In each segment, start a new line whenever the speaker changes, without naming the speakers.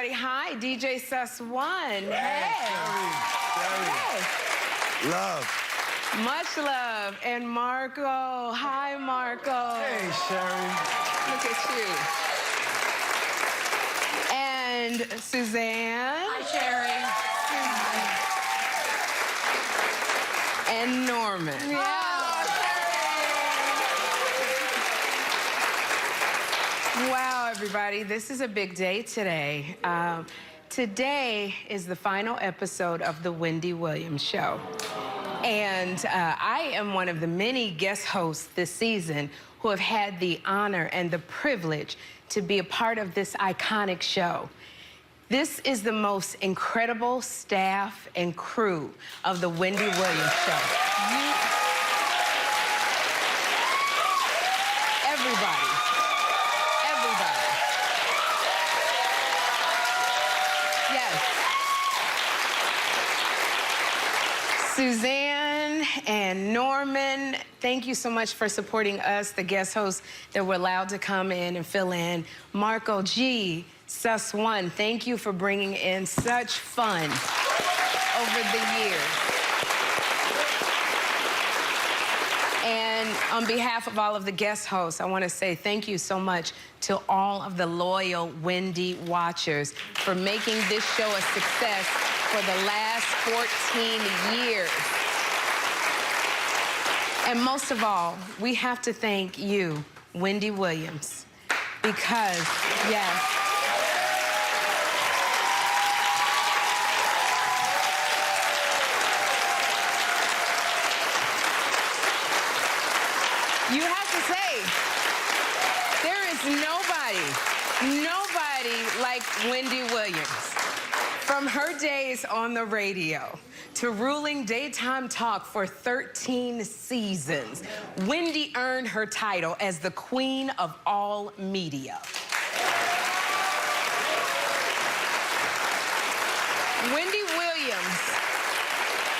everybody. Hi, DJ Sus One.
Hey. Sherri.
Hey.
Love.
Much love. And Marco. Hi, Marco.
Hey, Sherri.
Look at you. And Suzanne.
Hi, Sherri.
And Norman.
Yeah.
Wow, everybody, this is a big day today. Today is the final episode of the Wendy Williams Show. And I am one of the many guest hosts this season who have had the honor and the privilege to be a part of this iconic show. This is the most incredible staff and crew of the Wendy Williams Show. Everybody. Yes. Suzanne and Norman, thank you so much for supporting us, the guest hosts that were allowed to come in and fill in. Marco G, Sus One, thank you for bringing in such fun over the years. And on behalf of all of the guest hosts, I want to say thank you so much to all of the loyal Wendy watchers for making this show a success for the last 14 years. And most of all, we have to thank you, Wendy Williams, because, yes, you have to say, there is nobody like Wendy Williams. From her days on the radio to ruling daytime talk for 13 seasons, Wendy earned her title as the queen of all media. Wendy Williams,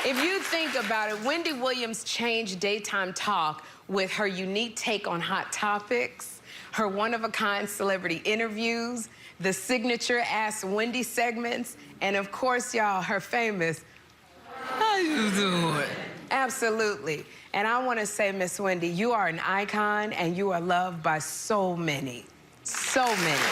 if you think about it, Wendy Williams changed daytime talk with her unique take on hot topics, her one-of-a-kind celebrity interviews, the signature Ask Wendy segments, and of course, y'all, her famous, how you doing? Absolutely. And I want to say, Miss Wendy, you are an icon and you are loved by so many, so many.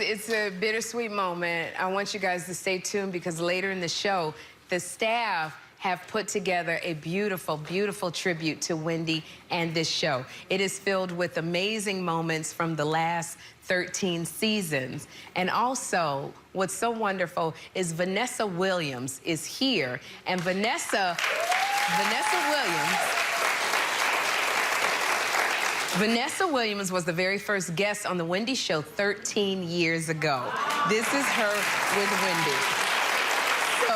It's a bittersweet moment. I want you guys to stay tuned because later in the show, the staff have put together a beautiful, beautiful tribute to Wendy and this show. It is filled with amazing moments from the last 13 seasons. And also, what's so wonderful is Vanessa Williams is here. And Vanessa Williams was the very first guest on The Wendy Show 13 years ago. This is her with Wendy. So,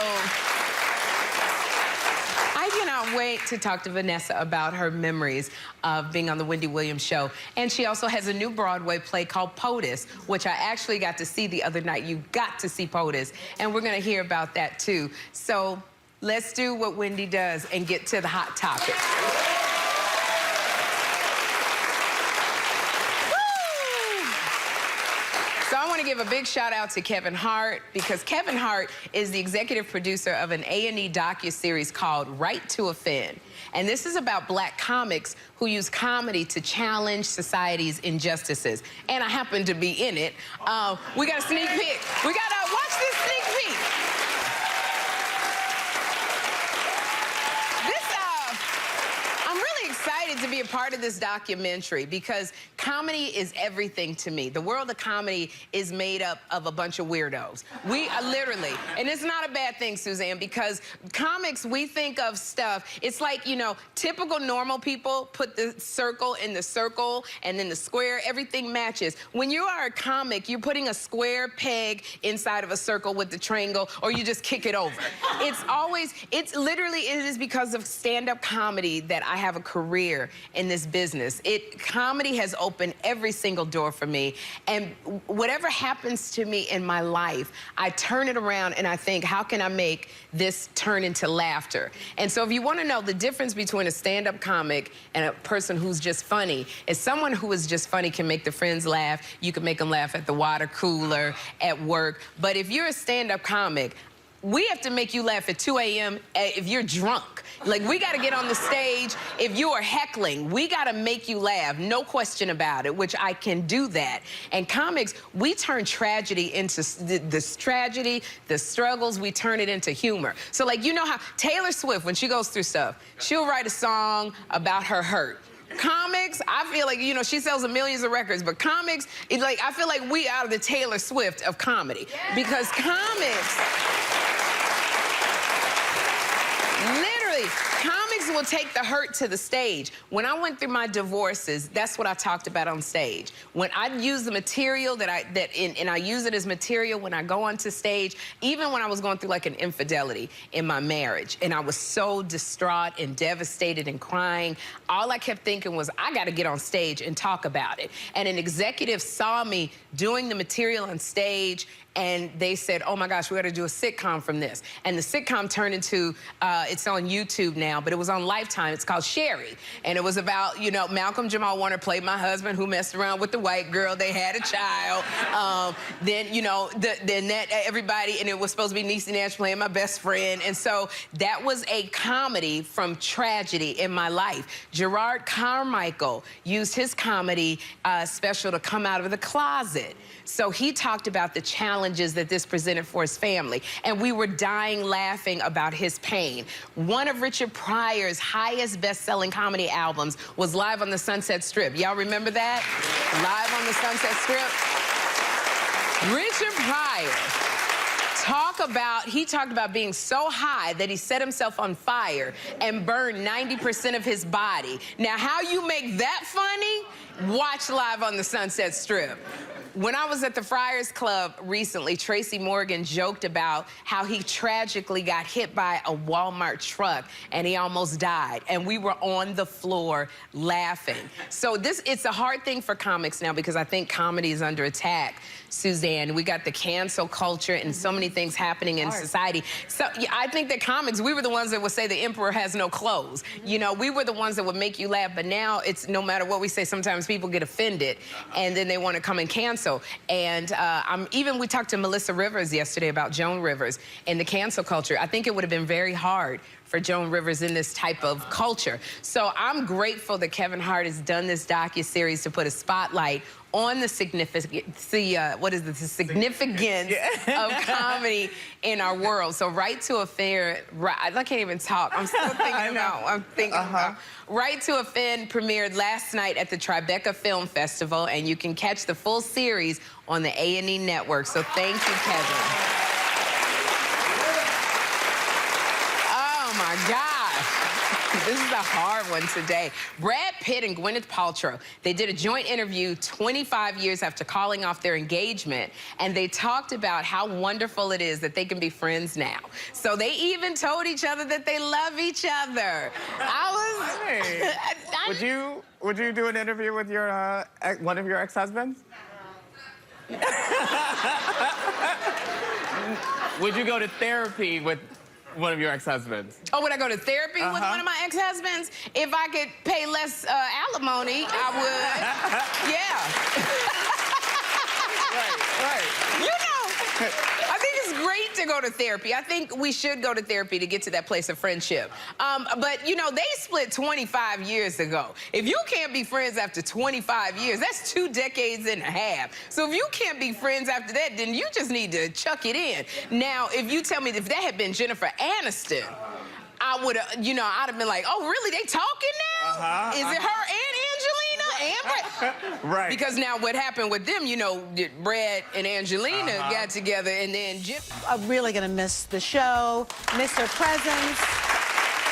I cannot wait to talk to Vanessa about her memories of being on The Wendy Williams Show. And she also has a new Broadway play called POTUS, which I actually got to see the other night. You got to see POTUS. And we're going to hear about that, too. So, let's do what Wendy does and get to the hot topics. So I want to give a big shout out to Kevin Hart because Kevin Hart is the executive producer of an A&E docuseries called Right to Offend. And this is about Black comics who use comedy to challenge society's injustices. And I happen to be in it. We got a sneak peek. We got to watch this sneak peek. I'm really excited to be a part of this documentary because comedy is everything to me. The world of comedy is made up of a bunch of weirdos. We literally, and it's not a bad thing, Suzanne, because comics, we think of stuff, it's like, you know, typical normal people put the circle in the circle and then the square, everything matches. When you are a comic, you're putting a square peg inside of a circle with the triangle, or you just kick it over. It is because of stand-up comedy that I have a career in this business. Comedy has opened every single door for me, and whatever happens to me in my life, I turn it around and I think, how can I make this turn into laughter? And so if you want to know the difference between a stand-up comic and a person who's just funny, is someone who is just funny can make the friends laugh, you can make them laugh at the water cooler, at work, but if you're a stand-up comic, we have to make you laugh at 2 a.m. if you're drunk. Like, we gotta get on the stage. If you are heckling, we gotta make you laugh, no question about it, which I can do that. And comics, we turn tragedy into this tragedy, the struggles, we turn it into humor. So, like, you know how Taylor Swift, when she goes through stuff, she'll write a song about her hurt. Comics, I feel like, you know, she sells millions of records, but comics, it's like, I feel like we are the Taylor Swift of comedy. Yeah. Because comics, literally, comics will take the hurt to the stage. When I went through my divorces, that's what I talked about on stage. When I use the material and I use it as material when I go onto stage, even when I was going through like an infidelity in my marriage, and I was so distraught and devastated and crying, all I kept thinking was, I gotta get on stage and talk about it. And an executive saw me doing the material on stage, and they said, oh my gosh, we gotta do a sitcom from this. And the sitcom turned into, it's on YouTube now, but it was on Lifetime. It's called Sherri. And it was about, you know, Malcolm Jamal Warner played my husband who messed around with the white girl. They had a child. Then, you know, everybody, and it was supposed to be Niecy Nash playing my best friend. And so that was a comedy from tragedy in my life. Gerard Carmichael used his comedy special to come out of the closet. So he talked about the challenges that this presented for his family. And we were dying laughing about his pain. One of Richard Pryor's highest best-selling comedy albums was Live on the Sunset Strip. Y'all remember that? Live on the Sunset Strip. Richard Pryor talked about being so high that he set himself on fire and burned 90% of his body. Now, how you make that funny? Watch Live on the Sunset Strip. When I was at the Friars Club recently, Tracy Morgan joked about how he tragically got hit by a Walmart truck and he almost died. And we were on the floor laughing. So it's a hard thing for comics now because I think comedy is under attack, Suzanne. We got the cancel culture and so many things happening in society. So yeah, I think that comics, we were the ones that would say the emperor has no clothes. You know, we were the ones that would make you laugh, but now it's no matter what we say, sometimes people get offended and then they want to come and cancel. And we talked to Melissa Rivers yesterday about Joan Rivers and the cancel culture. I think it would have been very hard for Joan Rivers in this type of culture. So I'm grateful that Kevin Hart has done this docuseries to put a spotlight on the significance of comedy in our world. So Right to Offend, I can't even talk. I'm still thinking about, Right to Offend premiered last night at the Tribeca Film Festival, and you can catch the full series on the A&E network. So thank you, Kevin. Oh my gosh, this is a hard one today. Brad Pitt and Gwyneth Paltrow, they did a joint interview 25 years after calling off their engagement, and they talked about how wonderful it is that they can be friends now. So they even told each other that they love each other.
Would you do an interview with your one of your ex-husbands? Would you go to therapy with one of your ex-husbands?
Oh, would I go to therapy with one of my ex-husbands? If I could pay less alimony, I would. Yeah.
Right.
You know, I think it's great to go to therapy. I think we should go to therapy to get to that place of friendship. But, you know, they split 25 years ago. If you can't be friends after 25 years, that's 2 decades and a half. So if you can't be friends after that, then you just need to chuck it in. Now, if you tell me if that had been Jennifer Aniston, I would have, you know, I'd have been like, oh, really? They talking now? Is it her and Angelina?
and Brett.
Right.
Because now what happened with them, you know, Brett and Angelina got together, and then Jim.
I'm really gonna miss the show, miss her presence.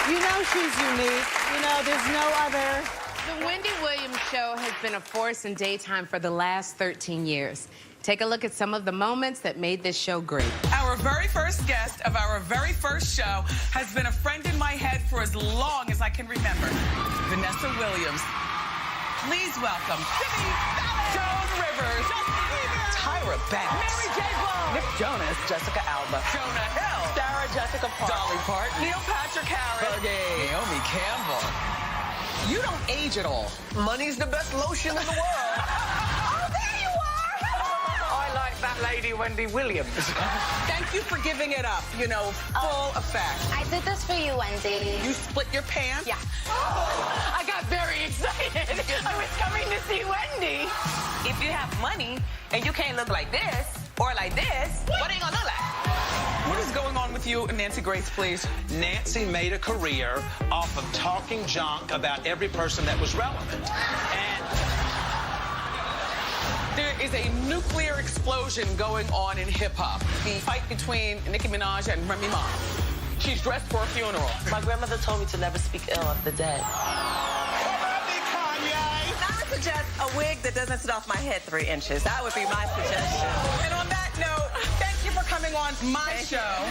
You know she's unique. You know, there's no other.
The Wendy Williams Show has been a force in daytime for the last 13 years. Take a look at some of the moments that made this show great.
Our very first guest of our very first show has been a friend in my head for as long as I can remember. Vanessa Williams. Please welcome Timmy Joan Rivers, Tyra Banks, Mary J. Blige, Nick Jonas, Jessica Alba, Jonah Hill, Sarah Jessica Parker, Dolly Parton, Neil Patrick Harris, Naomi Campbell. You don't age at all. Money's the best lotion in the world. Oh, there you are! I like that lady, Wendy Williams. Thank you for giving it up, you know, full effect.
I did this for you, Wendy.
You split your pants?
Yeah.
I got very excited. I was coming to see Wendy.
If you have money and you can't look like this or like this, what are you gonna look like? What is going on with you and Nancy Grace, please?
Nancy made a career off of talking junk about every person that was relevant. And
there is a nuclear explosion going on in hip-hop. The fight between Nicki Minaj and Remy Ma. She's dressed for a funeral.
My grandmother told me to never speak ill of the dead.
I would suggest a wig that doesn't sit off my head 3 inches. That would be my suggestion. And on that note, thank you for coming on my show.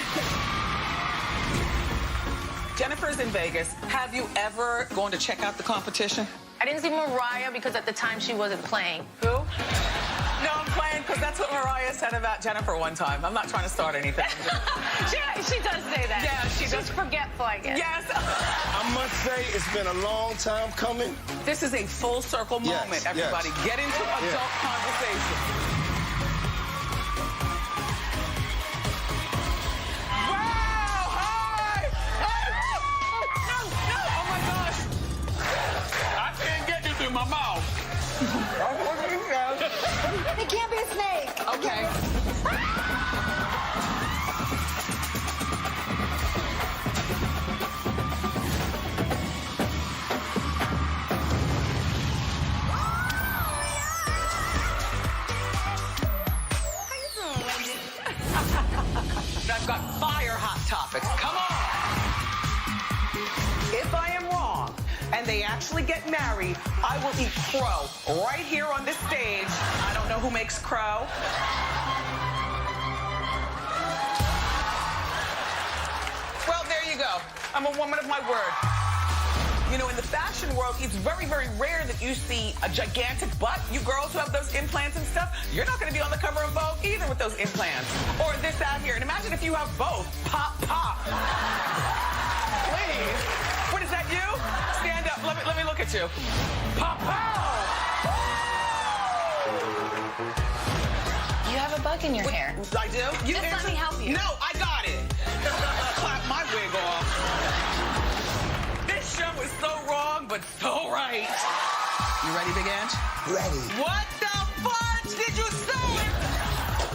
Jennifer's in Vegas. Have you ever gone to check out the competition?
I didn't see Mariah because at the time she wasn't playing.
Who? No, I'm playing because that's what Mariah said about Jennifer one time. I'm not trying to start anything.
she does say that.
Yeah, she does.
She's forgetful, I guess.
Yes.
I must say, it's been a long time coming.
This is a full circle
Yes,
moment,
yes.
everybody. Get into adult conversation. Wow! Hi! No! Oh my gosh! I can't get you through my mouth.
It can't be a snake.
Okay. I've got fire hot topics. Come on. If I am wrong and they actually get married, I will eat crow right here on this stage. I don't know who makes crow. Well, there you go. I'm a woman of my word. You know, in the fashion world, it's very, very rare that you see a gigantic butt. You girls who have those implants and stuff, you're not going to be on the cover of Vogue either with those implants. Or this out here. And imagine if you have both. Pop, pop. Please. What is that, you? Stand up. Let me look at you. Pop, pow.
You have a bug in your hair.
I do? You
Just let me help you.
No, I got it. Clap my wig off. This show is so wrong, but so right. You ready, Big Ange?
Ready.
What the fudge did you say?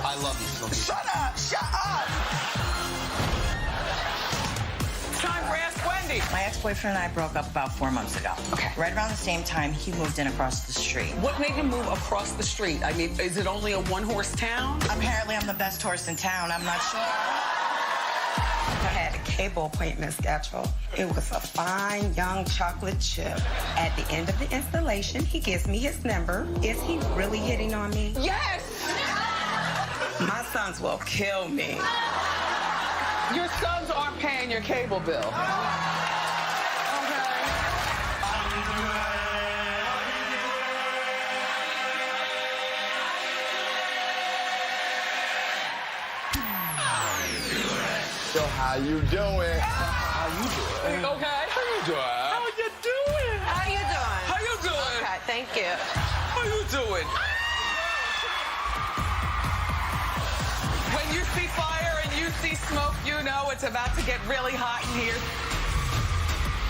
I love you, Sylvia.
Shut up! Shut up! It's time for Ask Wendy.
My ex-boyfriend and I broke up about 4 months ago.
Okay.
Right around the same time, he moved in across the street.
What made him move across the street? I mean, is it only a one-horse town?
Apparently, I'm the best horse in town. I'm not sure.
I had a cable appointment scheduled. It was a fine, young chocolate chip. At the end of the installation, he gives me his number. Is he really hitting on me?
Yes!
My sons will kill me.
Your sons aren't paying your cable bill. Okay.
So how you doing? How you doing?
Okay. How you doing?
How you doing?
How you doing?
How you doing?
Okay, thank you.
How you doing? When you see fire and you see smoke, you know it's about to get really hot in here.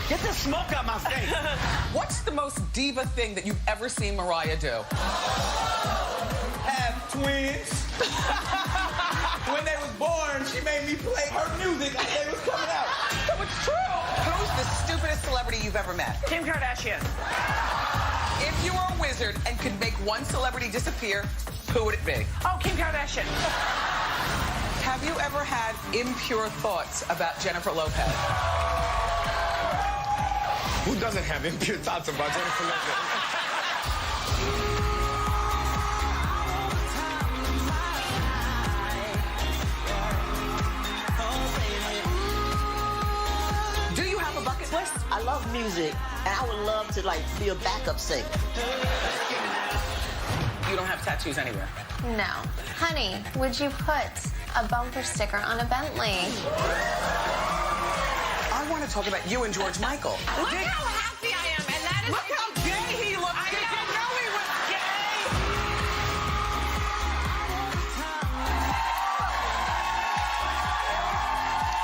get the smoke out my face.
What's the most diva thing that you've ever seen Mariah do?
Have twins. When they was born, she made me play her music as they was coming out.
So it's true. Who's the stupidest celebrity you've ever met?
Kim Kardashian.
If you were a wizard and could make one celebrity disappear, who would it be?
Oh, Kim Kardashian.
Have you ever had impure thoughts about Jennifer Lopez?
Who doesn't have impure thoughts about Jennifer Lopez?
Do you have a bucket list?
I love music, and I would love to, like, be a backup singer.
You don't have tattoos anywhere.
No. Honey, would you put a bumper sticker on a Bentley?
I want to talk about you and George Michael.
Look how happy I am, and that is...
Look how gay he looks. Did you know he was gay?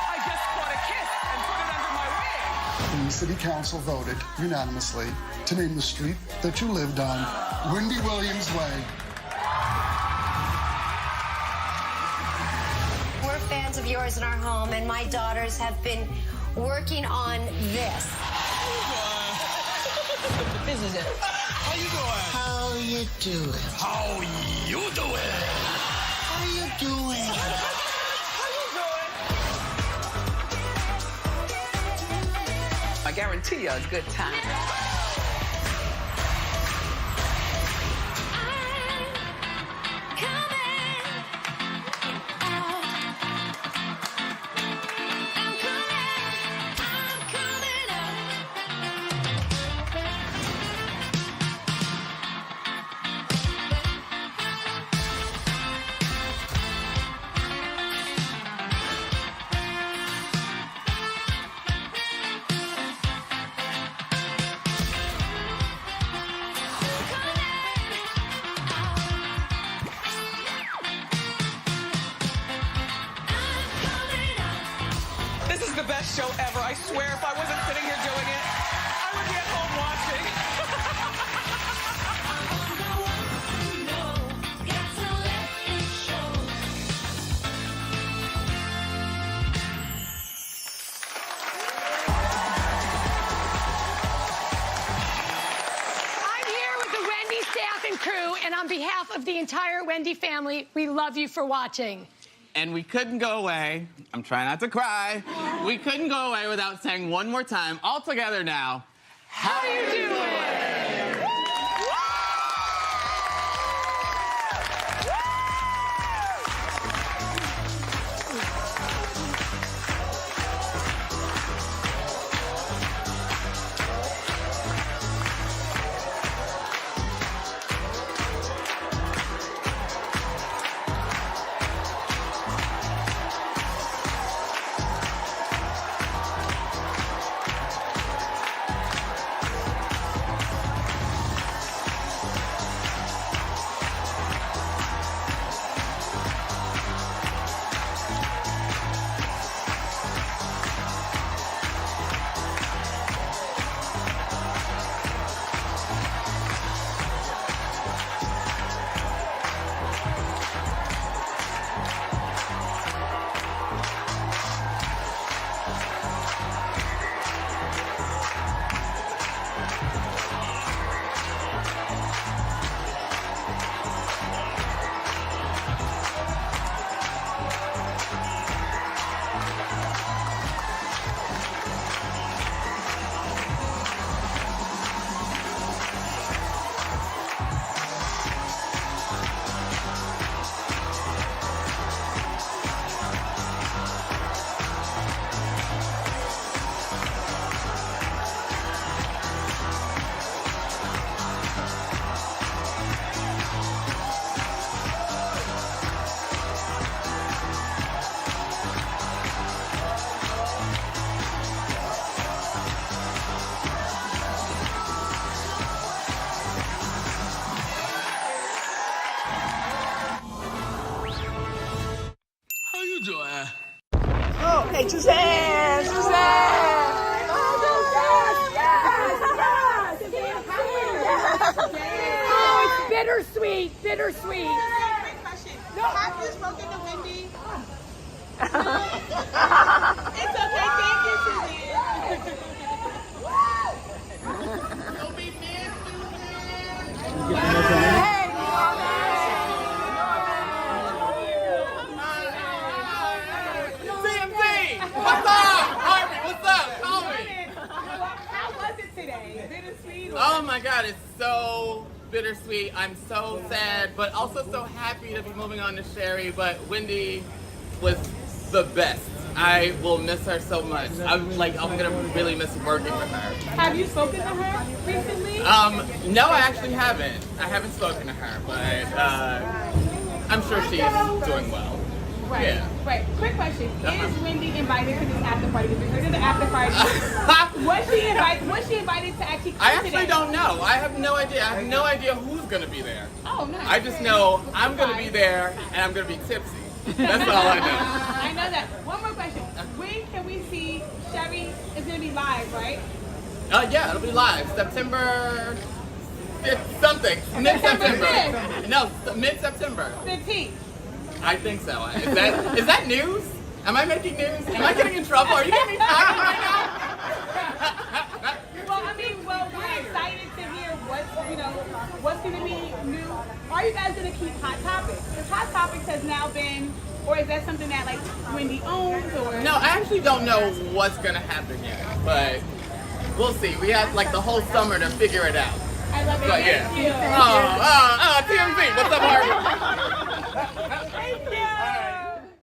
I just caught a kiss and put it under my wing.
The city council voted unanimously to name the street that you lived on Wendy Williams Way.
We're fans of yours in our home, and my daughters have been working on this.
This is it.
How you doing?
How you doing?
How you doing?
How you doing?
I guarantee you a good time. This is the best show ever. I swear, if I wasn't sitting here doing it, I would be at home watching.
I'm here with the Wendy staff and crew, and on behalf of the entire Wendy family, we love you for watching.
And we couldn't go away. I'm trying not to cry. We couldn't go away without saying one more time, all together now. How you doing?
Hey, Suzanne! Suzanne!
Oh, it's bittersweet, bittersweet.
Have you spoken to Wendy? It's okay, thank you, Suzanne. Don't be mad, Suzanne.
Oh my God, it's so bittersweet. I'm so sad, but also so happy to be moving on to Sherri. But Wendy was the best. I will miss her so much. I'm gonna really miss working with her.
Have you spoken to her recently?
No, I actually haven't. I haven't spoken to her, but I'm sure she's doing well.
Right.
Yeah.
Right. Quick question: Is Wendy invited to this after party? Because we heard of the after party. Was she invited? Was she invited to actually come
I actually
today?
don't know. I have no idea. I have no idea who's gonna be there.
Oh, nice.
I just know I'm gonna be there and I'm gonna be tipsy. That's all I know.
I know that. One more question: when can we see Sherri? Is gonna be live, right?
Yeah, it'll be live September something. Mid-September. No, mid-September.
15th.
I think so. Is that news? Am I making news? Am I getting in trouble? Are you getting me fired right now?
Well, I mean, we're excited to hear what's going to be new. Are you guys going to keep Hot Topics? Because Hot Topics has now been, or is that something that like Wendy owns, or?
No, I actually don't know what's gonna happen yet, but we'll see. We have like the whole summer to figure it out.
I love it.
But yeah.
Thank you.
TMZ. What's up, Harvey?